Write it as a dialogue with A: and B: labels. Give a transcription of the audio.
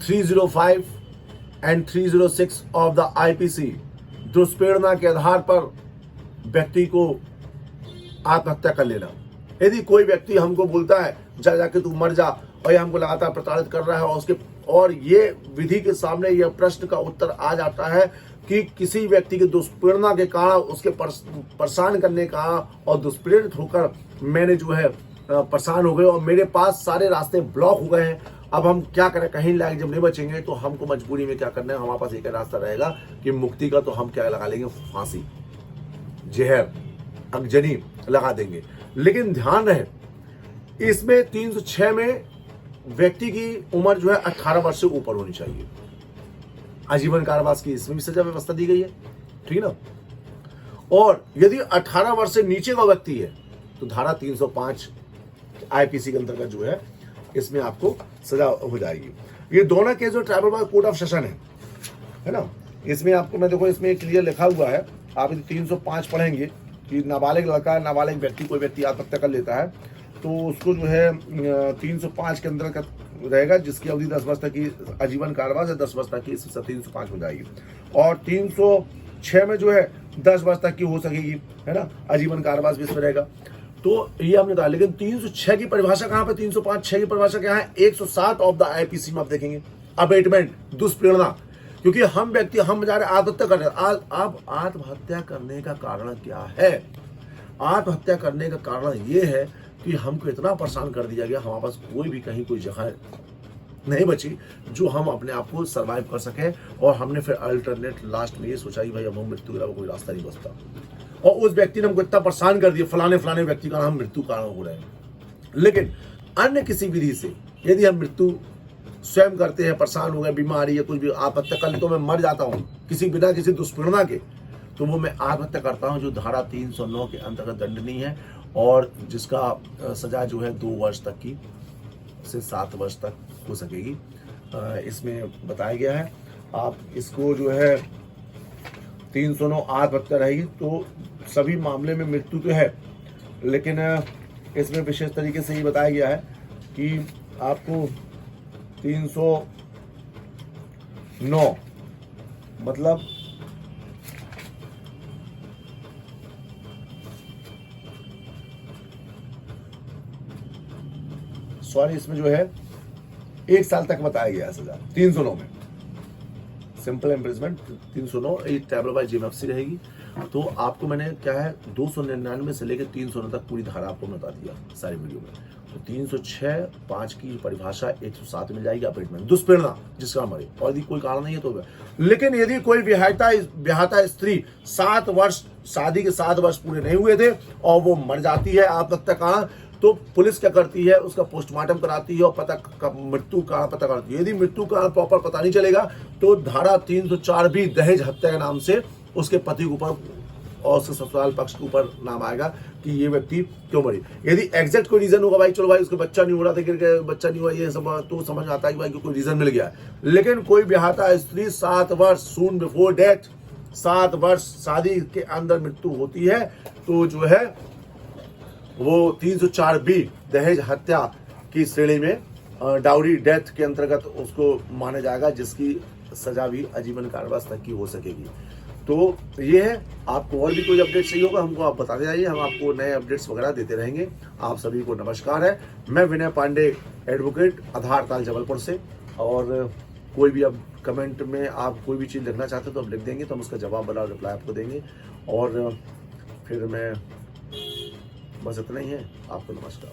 A: 305 and 306 of the IPC दुष्प्रेरणा के आधार पर व्यक्ति को आत्महत्या कर लेना। यदि कोई व्यक्ति हमको बोलता है जा जाके तू मर जा, और ये हमको लगातार प्रताड़ित कर रहा है, और ये विधि के सामने यह प्रश्न का उत्तर आ जाता है कि किसी व्यक्ति की दुष्प्रेरणा के कारण, उसके परेशान करने का, और दुष्प्रेरित होकर मैंने जो है परेशान हो गए और मेरे पास सारे रास्ते ब्लॉक हो गए हैं। अब हम क्या करें, कहीं लायक जब नहीं बचेंगे तो हमको मजबूरी में क्या करना है, हमारे पास एक रास्ता रहेगा कि मुक्ति का, तो हम क्या लगा लेंगे, फांसी, जहर, अगजनी लगा देंगे। लेकिन ध्यान रहे, इसमें 306 में व्यक्ति की उम्र जो है 18 वर्ष से ऊपर होनी चाहिए। आजीवन कारावास की इसमें भी सजा व्यवस्था दी गई है, ठीक है ना। और यदि 18 वर्ष से नीचे का व्यक्ति है तो धारा 305 आईपीसी के अंतर्गत जो है इसमें आपको सजा हो जाएगी। ये दोनों केस जो tribal bar court of session है ना, इसमें आपको मैं देखो इसमें क्लियर लिखा हुआ है, आप यदि 305 पढ़ेंगे कि नाबालिग लड़का, नाबालिग व्यक्ति, कोई व्यक्ति आत्महत्या कर लेता है तो उसको जो है 305 के अंतर्गत रहेगा, जिसकी अवधि 10 वर्ष तक की आजीवन कारावास है, 10 वर्ष तक की 305 हो जाएगी। और 306 में जो है 10 वर्ष तक की हो सकेगी, है ना, आजीवन कारावास भी इसमें रहेगा। तो ये हमने कहा। लेकिन 306 की परिभाषा कहां पे, 305 की परिभाषा क्या है, 107 ऑफ द आईपीसी में आप देखेंगे, अबेटमेंट, दुष्प्रेरणा। क्योंकि हम जा रहे आत्महत्या कर रहे हैं। अब आत्महत्या करने का कारण क्या है? आत्महत्या करने का कारण ये है कि हमको इतना परेशान कर दिया गया, हमारे पास कोई भी कहीं कोई जगह नहीं बची जो हम अपने आप को सर्वाइव कर सके, और हमने फिर अल्टरनेट लास्ट में ये सोचा कि भाई अब हम मृत्यु के अलावा कोई रास्ता नहीं बचता। और उस व्यक्ति ने हमको इतना परेशान कर दिया, फलाने व्यक्ति का हम मृत्यु कारण हो रहे हैं। लेकिन अन्य किसी विधि से यदि हम मृत्यु स्वयं करते हैं, परेशान हो गए, बीमारी या कुछ भी, आत्महत्या कर ले तो मैं मर जाता हूँ किसी बिना किसी दुष्प्रेरणा के, तो वो मैं आत्महत्या करता हूँ, जो धारा 309 के अंतर्गत दंडनीय है, और जिसका सजा जो है 2 वर्ष तक की से 7 वर्ष तक हो सकेगी। इसमें बताया गया है। आप इसको जो है 309 आत्महत्या रहेगी तो सभी मामले में मृत्यु तो है, लेकिन इसमें विशेष तरीके से ये बताया गया है कि आपको 309 मतलब इसमें जो है 1 साल तक बताया गया है सजा 309 में, सिंपल इम्प्रिजमेंट 309, एक ट्राइबल बाय जीएमएफसी रहेगी। तो आपको मैंने क्या है 299 से लेकर 309 तक पूरी धारा आपको बता दिया सारी वीडियो में। तो 306(5) की परिभाषा 107 मिल जाएगी, अपेटमेंट, दुष्प्रेरणा जिसका मरे, और यदि कोई कारण नहीं है तो। लेकिन यदि कोई विवाहिता स्त्री 7 वर्ष, शादी के 7 वर्ष पूरे नहीं हुए थे और वो मर जाती है आत्महत्या कारण, तो पुलिस क्या करती है, उसका पोस्टमार्टम कराती है और मृत्यु कारण पता करती है। यदि मृत्यु कारण प्रॉपर पता नहीं चलेगा तो धारा 304 भी दहेज हत्या के नाम से उसके पति के ऊपर और उसके ससुराल पक्ष के ऊपर नाम आएगा कि ये व्यक्ति क्यों मरी। यदि एग्जैक्ट कोई रीजन होगा, भाई चलो भाई उसका बच्चा नहीं हो रहा था, गिर बच्चा नहीं हुआ, ये सब तो समझ आता है कि भाई कोई रीजन मिल गया। लेकिन कोई विवाहिता स्त्री 7 वर्ष सून बिफोर डेथ, 7 वर्ष शादी के अंदर मृत्यु होती है तो जो है वो 304 बी दहेज हत्या की श्रेणी में डाउरी डेथ के अंतर्गत उसको माना जाएगा, जिसकी सजा भी आजीवन कारावास तक की हो सकेगी। तो ये है। आपको और भी कोई अपडेट चाहिए होगा हमको आप बताते जाइए, हम आपको नए अपडेट्स वगैरह देते रहेंगे। आप सभी को नमस्कार है, मैं विनय पांडे, एडवोकेट, आधार ताल जबलपुर से। और कोई भी अब कमेंट में आप कोई भी चीज़ लिखना चाहते हो तो आप लिख देंगे, तो हम उसका जवाब वाला रिप्लाई आपको देंगे। और फिर मैं बस इतना ही है। आपको नमस्कार।